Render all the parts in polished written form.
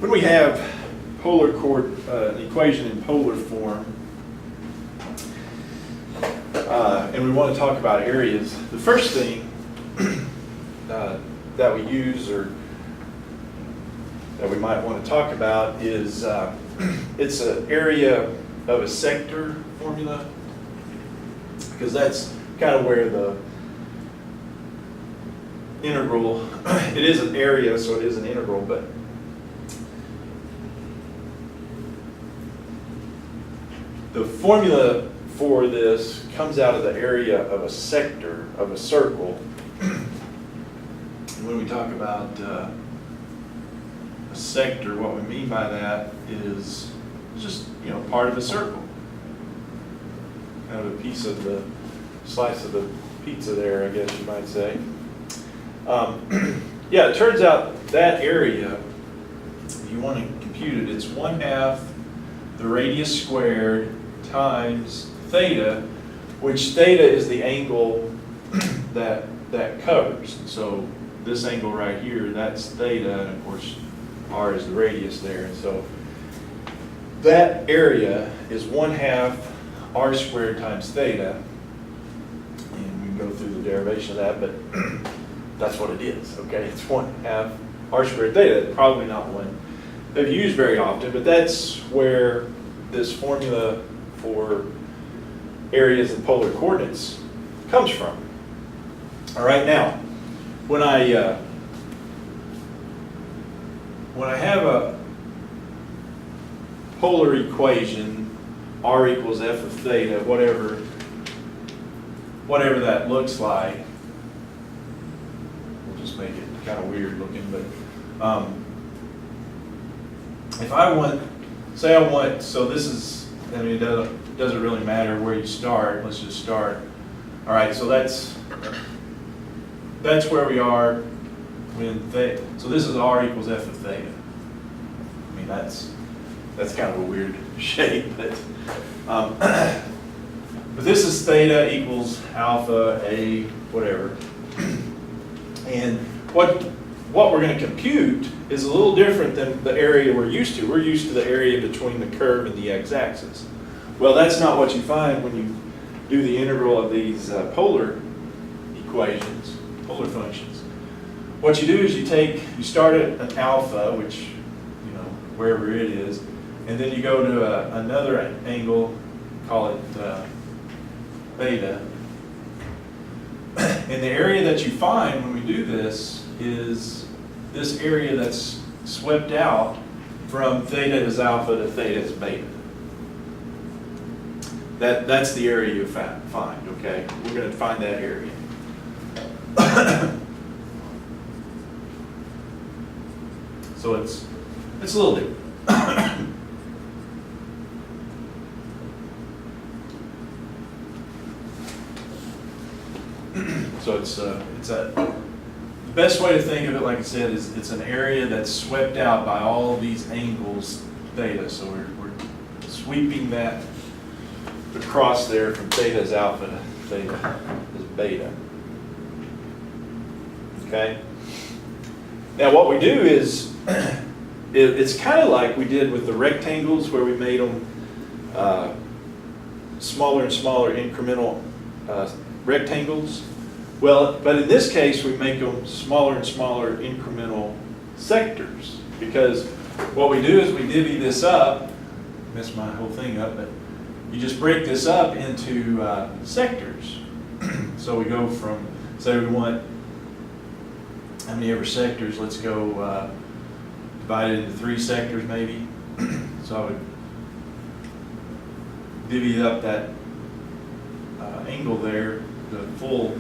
When we have an equation in polar form, and we want to talk about areas, the first thing that we use or that we might want to talk about is it's an area of a sector formula, because that's kind of where the integral, it is an area, so it is an integral, but the formula for this comes out of the area of a sector of a circle. And when we talk about a sector, what we mean by that is just, part of a circle. Kind of a piece of the slice of the pizza there, I guess you might say. Yeah, it turns out that area, if you want to compute it, it's 1/2 the radius squared times theta, which theta is the angle that covers. So this angle right here, that's theta, and of course r is the radius there. And so that area is 1/2 r squared times theta, and we can go through the derivation of that, but that's what it is, okay? It's 1/2 r squared theta. Probably not one they've used very often, but that's where this formula for areas and polar coordinates comes from. All right, now, when I have a polar equation, r equals f of theta, whatever that looks like, we'll just make it kind of weird looking, but if I want, so this is, it doesn't really matter where you start, let's just start. All right, so that's where we are when theta, so this is r equals f of theta. That's kind of a weird shape, but this is theta equals alpha, a, whatever. And what we're going to compute is a little different than the area we're used to. We're used to the area between the curve and the x-axis. Well, that's not what you find when you do the integral of these polar equations, polar functions. What you do is you start at an alpha, which, wherever it is, and then you go to another angle, call it beta. And the area that you find when we do this is this area that's swept out from theta is alpha to theta is beta. That's the area you find, okay? We're going to find that area. So it's a little different. So the best way to think of it, like I said, is it's an area that's swept out by all of these angles theta. So we're sweeping that across there from theta is alpha to theta is beta. Okay? Now what we do is, it's kind of like we did with the rectangles where we made them smaller and smaller incremental rectangles. Well, but in this case, we make them smaller and smaller incremental sectors, because what we do is we divvy this up, mess my whole thing up, but you just break this up into sectors. So we go from, say we want, how many ever sectors, let's go divide it into 3 sectors maybe. So I would divvy up that angle there, the full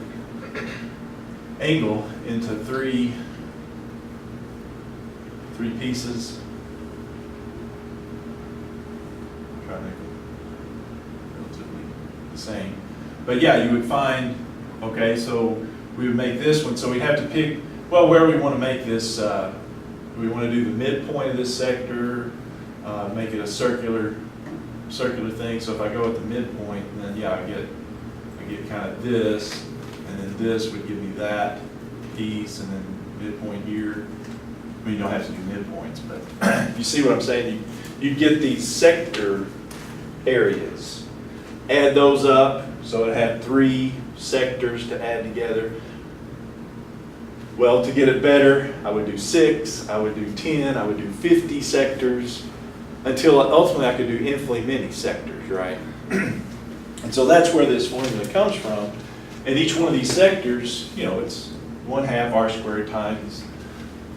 angle, into three pieces. Try to make them relatively the same. But yeah, you would find, okay, so we would make this one, so we'd have to pick, well, where we want to make this, we want to do the midpoint of this sector, make it a circular thing. So if I go at the midpoint, then yeah, I get kind of this, and then this would give me that piece, and then midpoint here I mean, you don't have to do midpoints, but you see what I'm saying? You get these sector areas, add those up, so it had 3 sectors to add together. Well, to get it better, I would do 6, I would do 10, I would do 50 sectors, until ultimately I could do infinitely many sectors, right? And so that's where this formula comes from. And each one of these sectors, you know, it's 1/2 r squared times,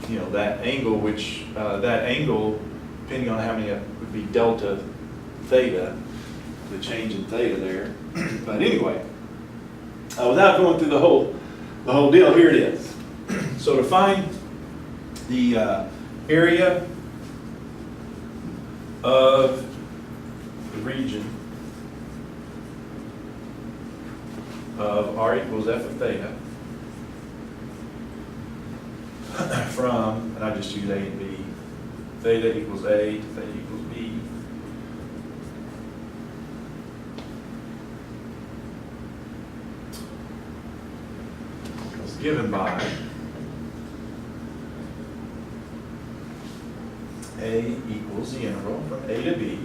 you know, that angle, which that angle, depending on how many, would be delta theta, the change in theta there. But anyway, without going through the whole deal, here it is. So to find the area of the region of r equals f of theta from, and I just use A and B, theta equals A to theta equals B. It's given by A equals the integral from A to B,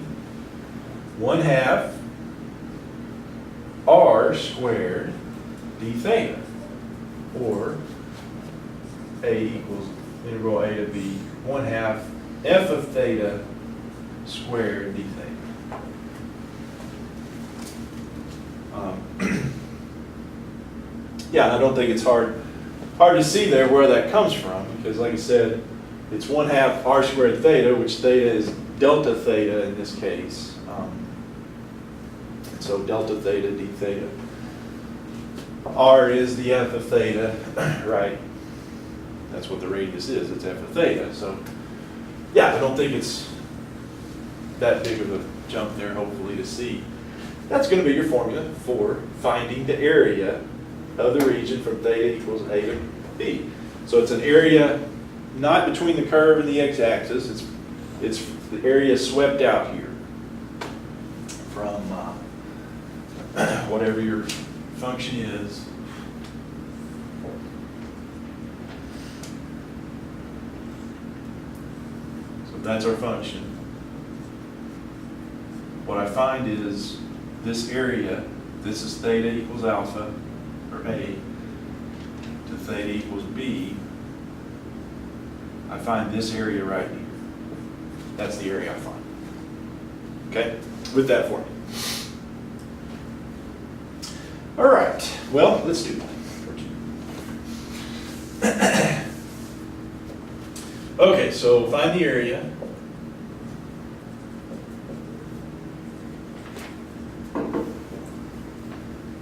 1/2 r squared d theta, or A equals integral A to B, 1/2 f of theta squared d theta. Yeah, I don't think it's hard to see there where that comes from, because like I said, it's 1/2 r squared theta, which theta is delta theta in this case. So delta theta d theta. R is the f of theta, right? That's what the radius is, it's f of theta. So yeah, I don't think it's that big of a jump there, hopefully, to see. That's going to be your formula for finding the area of the region from theta equals A to B. So it's an area not between the curve and the x-axis, it's the area swept out here from whatever your function is. So that's our function. What I find is this area, this is theta equals alpha, or A, to theta equals B. I find this area right here. That's the area I find. Okay? With that formula. All right. Well, let's do that. Okay, so find the area.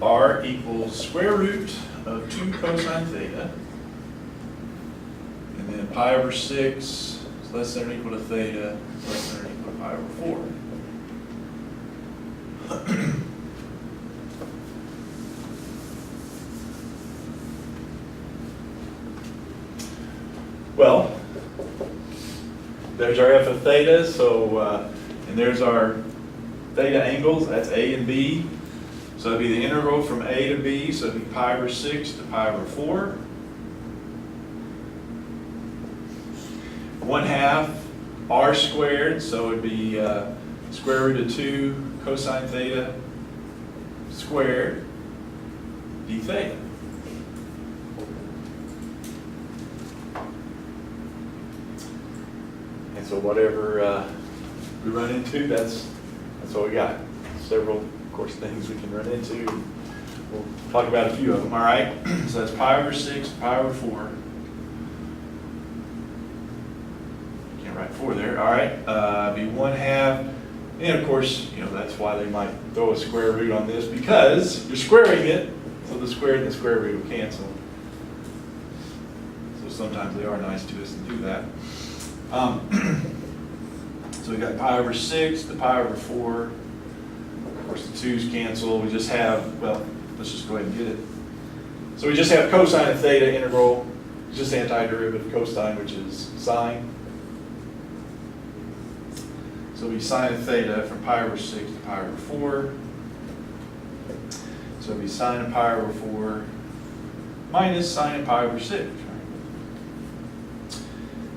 R equals square root of 2 cosine theta. And then pi over 6 is less than or equal to theta, is less than or equal to pi over 4. Well, there's our f of theta, so, and there's our theta angles, that's A and B. So it'd be the integral from A to B, so it'd be pi over 6 to pi over 4. 1/2 r squared, so it'd be square root of 2 cosine theta squared d theta. And so whatever we run into, that's what we got. Several, of course, things we can run into. We'll talk about a few of them, all right? So that's pi over 6 to pi over 4. Can't write 4 there, all right? Be 1/2. And of course, you know, that's why they might throw a square root on this, because you're squaring it, so the square and the square root will cancel. So sometimes they are nice to us to do that. So we got pi over 6 to pi over 4. Of course, the 2's cancel. We just have, well, let's just go ahead and get it. So we just have cosine of theta integral, just antiderivative cosine, which is sine. So we sine of theta from pi over 6 to pi over 4. So it'd be sine of pi over 4 minus sine of pi over 6.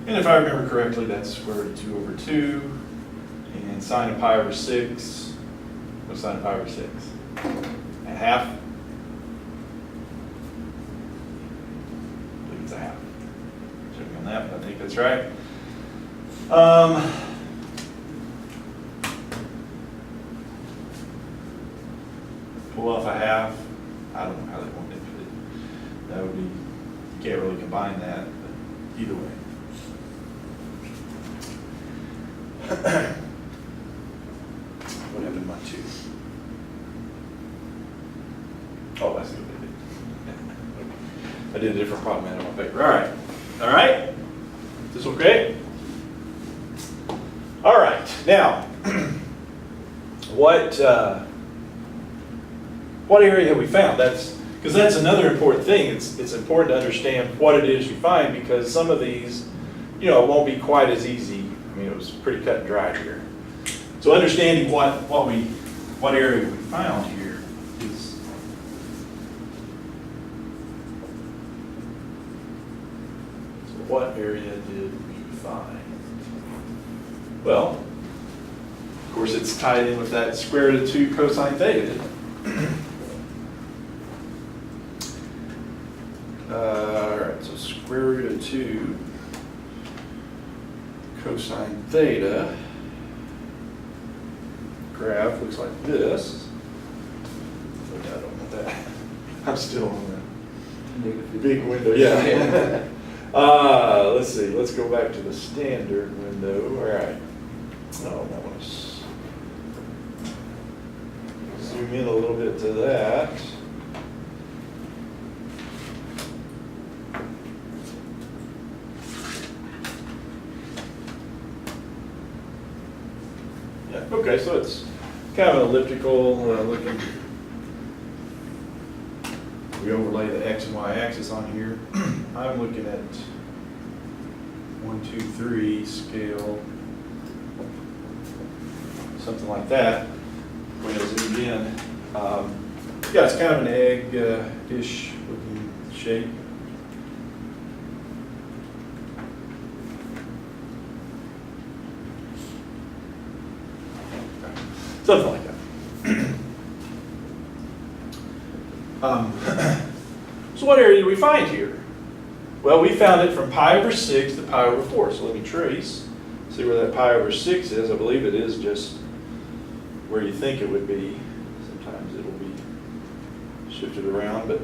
Right? And if I remember correctly, that's square root of 2 over 2. And sine of pi over 6. What's sine of pi over 6? A half. I believe it's a half. Checking on that, but I think that's right. Pull off a half. I don't know how they want it, but that would be, you can't really combine that, but either way. What happened to my 2? Oh, I see what I did. I did a different problem out of my paper. All right. All right? Is this okay? All right. Now, what area have we found? Because that's another important thing. It's important to understand what it is you find, because some of these, it won't be quite as easy. I mean, it was pretty cut and dry here. So understanding what area we found here is. So what area did we find? Well, of course, it's tied in with that square root of 2 cosine theta. All right, so square root of 2 cosine theta graph looks like this. Oh, yeah, I don't want that. I'm still on the big window. Yeah. Let's see. Let's go back to the standard window. All right. Oh, I want to zoom in a little bit to that. Yeah. Okay, so it's kind of an elliptical looking. We overlay the x and y axis on here. I'm looking at 1, 2, 3 scale, something like that. When I zoomed in, yeah, it's kind of an egg-ish looking shape. Something like that. So what area did we find here? Well, we found it from pi over 6 to pi over 4. So let me trace, see where that pi over 6 is. I believe it is just where you think it would be. Sometimes it'll be shifted around, but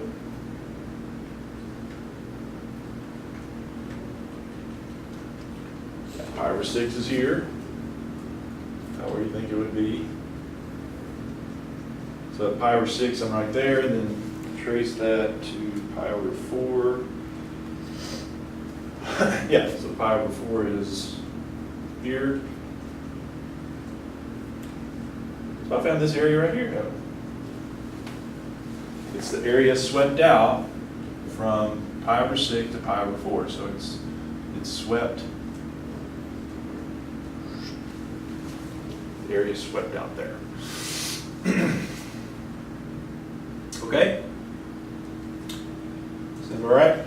pi over 6 is here. About where you think it would be. So pi over 6, I'm right there, and then trace that to pi over 4. Yeah, so pi over 4 is here. So I found this area right here. It's the area swept out from pi over 6 to pi over 4. So it's swept. The area swept out there. Okay? Sound all right?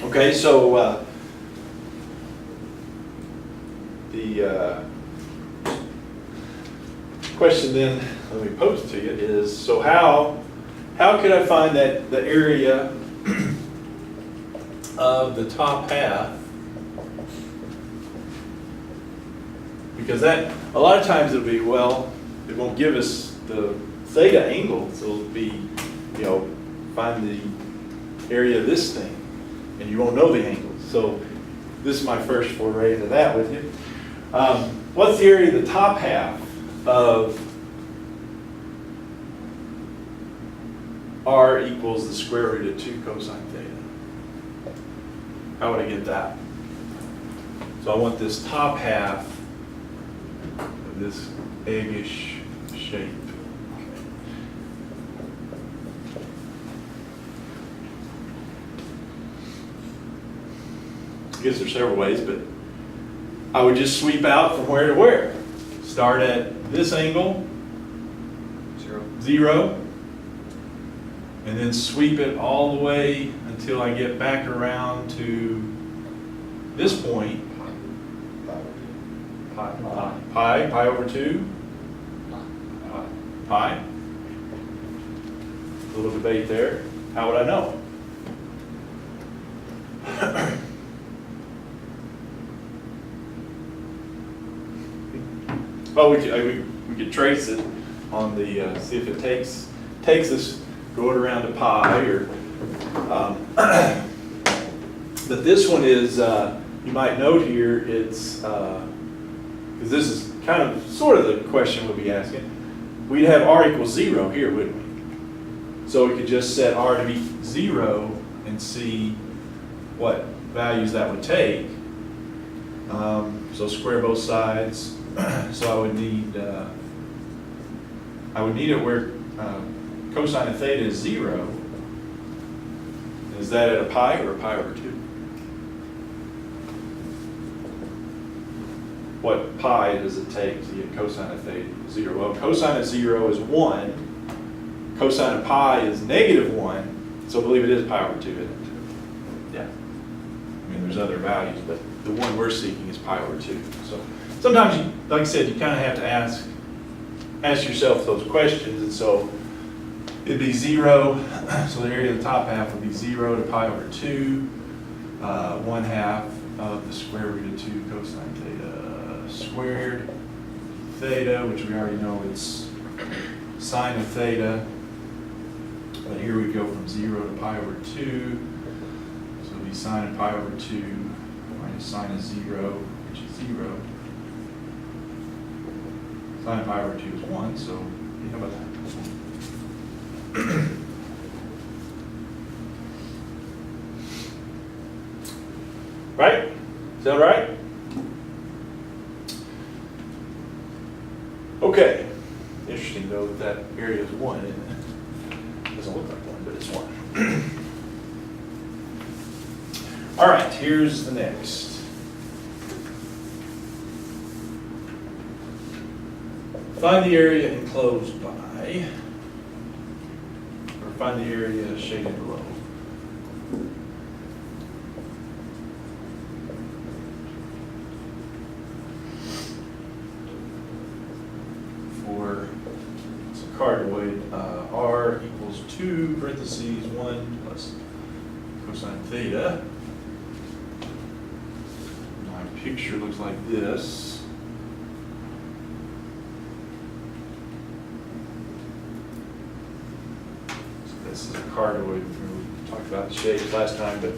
Okay, so the question then let me pose to you is, so how could I find that the area of the top half? Because that, a lot of times it'll be, well, it won't give us the theta angle, so it'll be, find the area of this thing, and you won't know the angle. So this is my first foray into that with you. What's the area of the top half of r equals the square root of 2 cosine theta? How would I get that? So I want this top half of this eggish shape. I guess there's several ways, but I would just sweep out from where to where. Start at this angle 0, and then sweep it all the way until I get back around to this point. Pi over 2. Pi. A little debate there. How would I know? Well, we could trace it on the, see if it takes us, go it around to pi, or, but this one is, you might note here, it's, because this is kind of, sort of the question we'll be asking. We'd have r equals 0 here, wouldn't we? So we could just set r to be 0 and see what values that would take. So square both sides. So I would need it where cosine of theta is 0. Is that at a pi or a pi over 2? What pi does it take to get cosine of theta 0? Well, cosine of 0 is 1. Cosine of pi is -1. So I believe it is pi over 2, isn't it? Yeah. I mean, there's other values, but the one we're seeking is pi over 2. So sometimes, like I said, you kind of have to ask yourself those questions. And so it'd be 0. So the area of the top half would be 0 to pi over 2. 1/2 of the square root of 2 cosine theta squared. Theta, which we already know is sine of theta. But here we go from 0 to pi over 2. So it'll be sine of pi over 2 minus sine of 0, which is 0. Sine of pi over 2 is 1, so how about that? Right? Is that right? Okay. Interesting though that area is 1, isn't it? Doesn't look like 1, but it's 1. All right, here's the next. Find the area enclosed by, or find the area shaded below. For it's a cardioid, r equals 2 parentheses 1 plus cosine theta. My picture looks like this. This is a cardioid. We talked about the shapes last time, but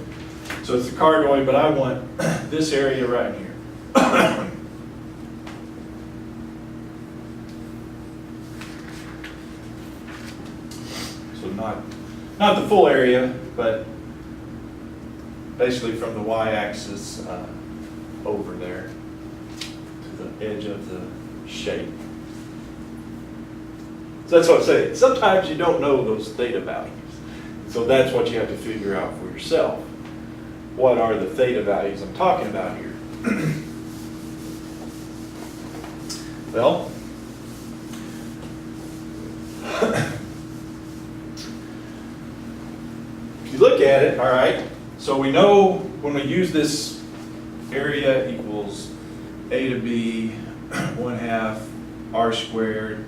so it's a cardioid, but I want this area right here. So not the full area, but basically from the y-axis over there to the edge of the shape. So that's what I'm saying. Sometimes you don't know those theta values. So that's what you have to figure out for yourself. What are the theta values I'm talking about here? Well, if you look at it, all right, so we know when we use this area equals a to b 1/2 r squared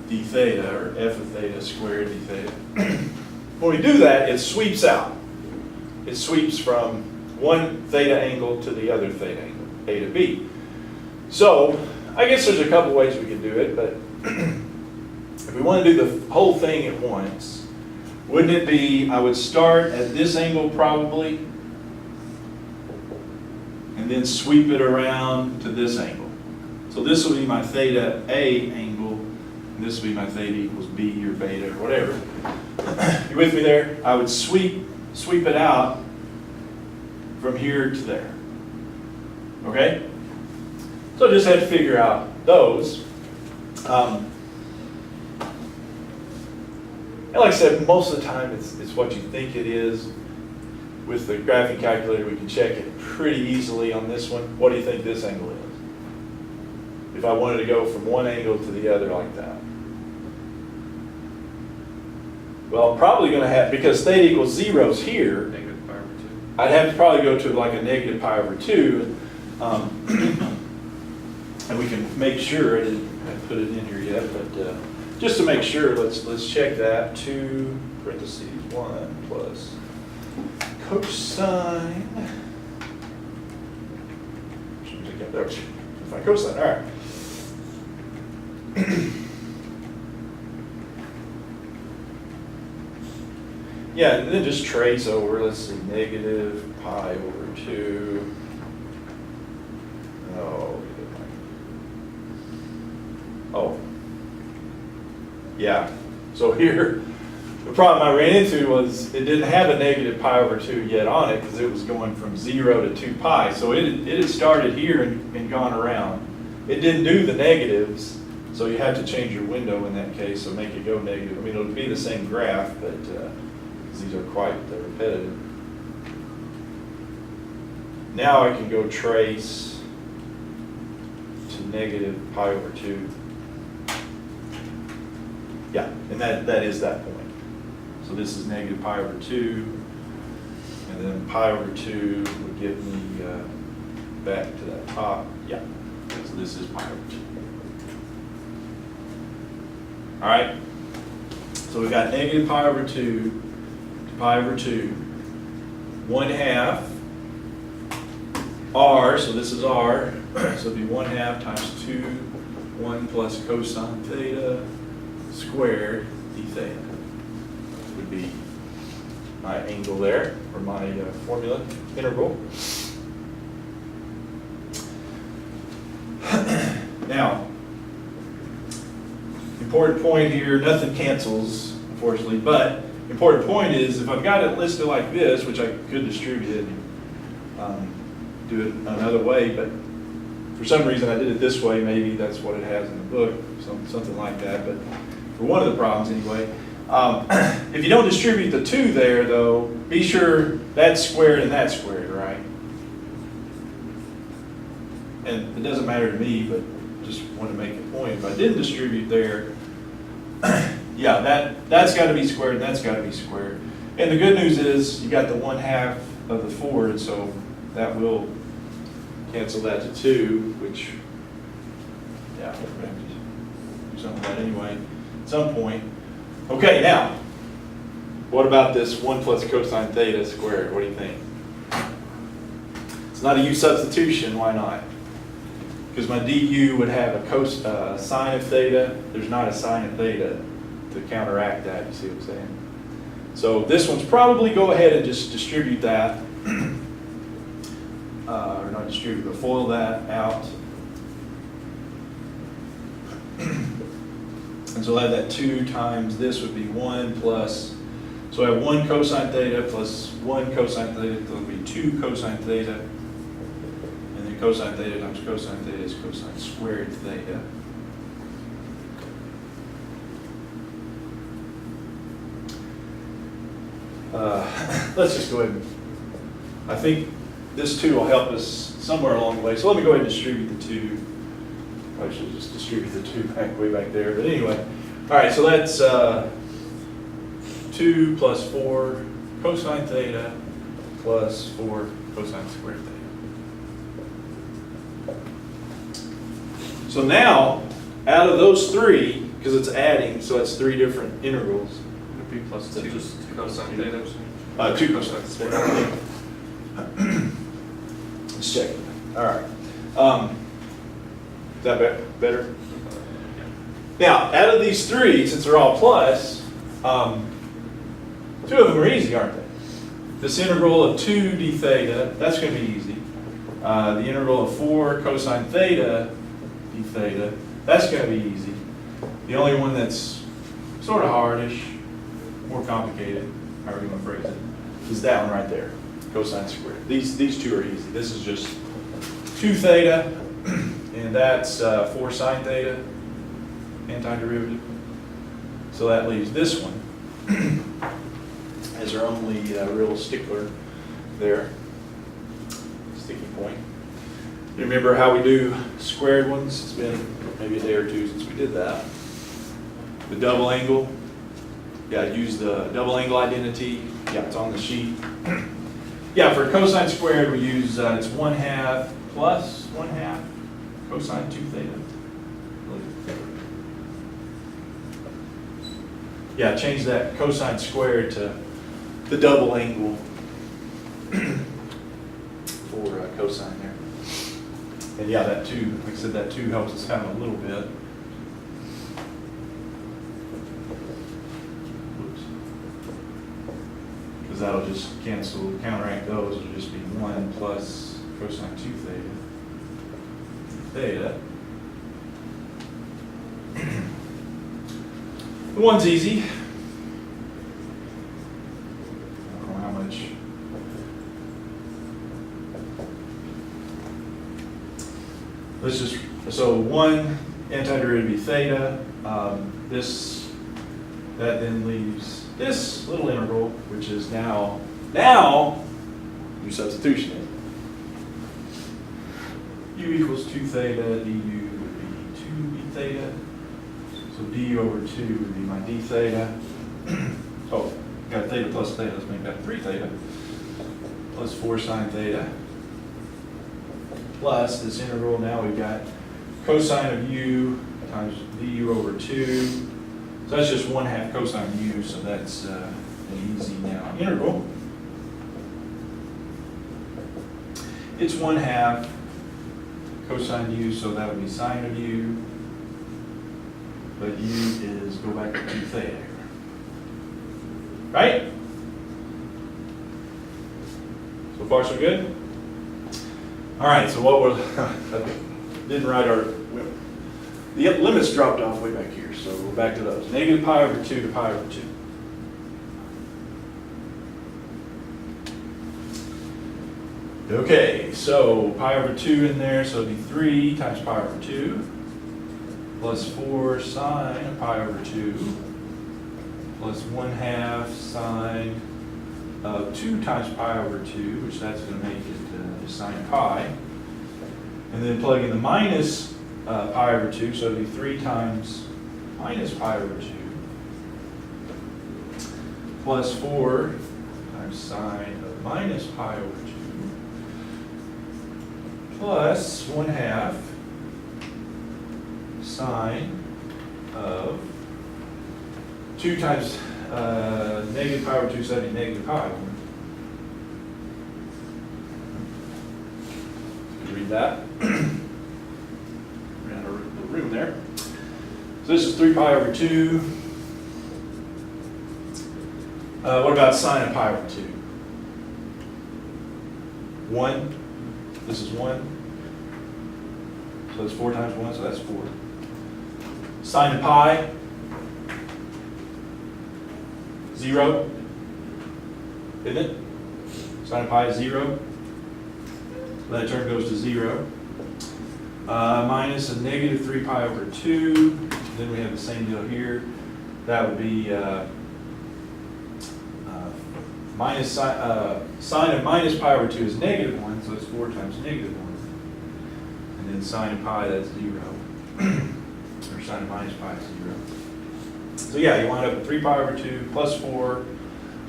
d theta, or f of theta squared d theta. When we do that, it sweeps out. It sweeps from one theta angle to the other theta angle, a to b. So I guess there's a couple ways we can do it, but if we want to do the whole thing at once, wouldn't it be, I would start at this angle probably, and then sweep it around to this angle. So this will be my theta A angle, and this will be my theta equals B or beta or whatever. You with me there? I would sweep it out from here to there. Okay? So I just had to figure out those. And like I said, most of the time it's what you think it is. With the graphing calculator, we can check it pretty easily on this one. What do you think this angle is? If I wanted to go from one angle to the other like that. Well, probably going to have, because theta equals 0 is here, Negative pi over 2. I'd have to probably go to like a negative pi over 2. And we can make sure, I didn't put it in here yet, but just to make sure, let's check that. 2 parentheses 1 plus cosine. There we go. Find cosine, all right. Yeah, and then just trace over, let's see, negative pi over 2. Oh. Yeah, so here, the problem I ran into was it didn't have a negative pi over 2 yet on it because it was going from 0 to 2 pi. So it had started here and gone around. It didn't do the negatives, so you have to change your window in that case, so make it go negative. I mean, it'll be the same graph, but these are quite repetitive. Now I can go trace to negative pi over 2. Yeah, and that is that point. So this is negative pi over 2, and then pi over 2 would get me back to that top. Yeah, so this is pi over 2. All right, so we got negative pi over 2 to pi over 2, 1/2 r, so this is r, so it'd be 1/2 times 2, 1 plus cosine theta squared d theta would be my angle there, or my formula integral. Now, important point here, nothing cancels, unfortunately, but important point is if I've got it listed like this, which I could distribute it and do it another way, but for some reason I did it this way, maybe that's what it has in the book, something like that, but for one of the problems anyway. If you don't distribute the 2 there though, be sure that's squared and that's squared, right? And it doesn't matter to me, but just want to make a point. If I didn't distribute there, yeah, that's got to be squared and that's got to be squared. And the good news is you got the 1/2 of the forward, so that will cancel that to 2, which, yeah, we're going to have to do something like that anyway at some point. Okay, now, what about this 1 plus cosine theta squared? What do you think? It's not a u substitution, why not? Because my du would have a sine of theta. There's not a sine of theta to counteract that, you see what I'm saying? So this one's probably go ahead and just distribute that, or not distribute, but FOIL that out. And so I have that 2 times this would be 1 plus, so I have 1 cosine theta plus 1 cosine theta, so it would be 2 cosine theta. And then cosine theta times cosine theta is cosine squared theta. Let's just go ahead and, I think this 2 will help us somewhere along the way. So let me go ahead and distribute the 2. Probably should just distribute the 2 way back there. But anyway, all right, so that's 2 plus 4 cosine theta plus 4 cosine squared theta. So now, out of those 3, because it's adding, so it's 3 different integrals. Would be plus 2 cosine theta. 2 cosine theta. Let's check it. All right. Is that better? Now, out of these 3, since they're all plus, 2 of them are easy, aren't they? This integral of 2 d theta, that's going to be easy. The integral of 4 cosine theta d theta, that's going to be easy. The only one that's sort of hardish, more complicated, however you want to phrase it, is that one right there, cosine squared. These 2 are easy. This is just 2 theta, and that's 4 sine theta, antiderivative. So that leaves this one as our only real stickler there, sticky point. You remember how we do squared ones? It's been maybe a day or 2 since we did that. The double angle Yeah, use the double angle identity. Yeah, it's on the sheet. Yeah, for cosine squared, we use, it's 1/2 plus 1/2 cosine 2 theta. Yeah, change that cosine squared to the double angle for cosine there. And yeah, that 2, like I said, that 2 helps us out a little bit. Because that'll just cancel, counteract those, it'll just be 1 plus cosine 2 theta. The 1's easy. I don't know how much. Let's just, so 1 antiderivative be theta. That then leaves this little integral, which is now your substitution in. U equals 2 theta, du would be 2 d theta. So du over 2 would be my d theta. Oh, got theta plus theta, let's make that 3 theta. Plus 4 sine theta. Plus this integral, now we've got cosine of u times du over 2. So that's just 1/2 cosine of u, so that's an easy now integral. It's 1/2 cosine u, so that would be sine of u. But u is, go back to 2 theta. Right? So far so good? All right, so what we're, didn't write our, the limits dropped off way back here, so we're back to those. Negative pi over 2 to pi over 2. Okay, so pi over 2 in there, so it'd be 3 times pi over 2 plus 4 sine of pi over 2 plus 1/2 sine of 2 times pi over 2, which that's going to make it just sine pi. And then plug in the minus pi over 2, so it'd be 3 times minus pi over 2 plus 4 times sine of minus pi over 2 plus 1/2 sine of 2 times negative pi over 2, so that'd be negative pi. Read that. Ran out of room there. So this is 3 pi over 2. What about sine of pi over 2? 1. This is 1. So it's 4 times 1, so that's 4. Sine of pi, 0. Isn't it? Sine of pi is 0. So that term goes to 0. Minus a negative 3 pi over 2. Then we have the same deal here. That would be minus sine of minus pi over 2 is negative 1, so it's 4 times negative 1. And then sine of pi, that's 0. Or sine of minus pi is 0. So yeah, you wind up with 3 pi over 2 plus 4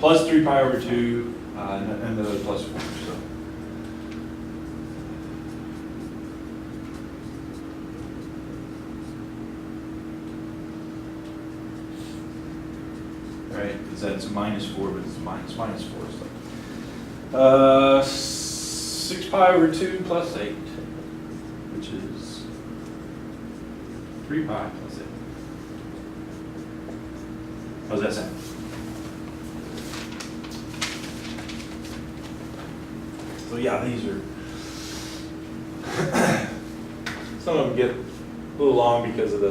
plus 3 pi over 2 and the plus 4. So. Right, because that's minus 4, but it's minus 4. So. 6 pi over 2 plus 8, which is 3 pi plus 8. How's that sound? So yeah, these are, some of them get a little long because of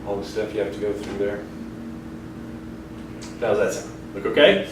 all the stuff you have to go through there. How's that sound? Look okay?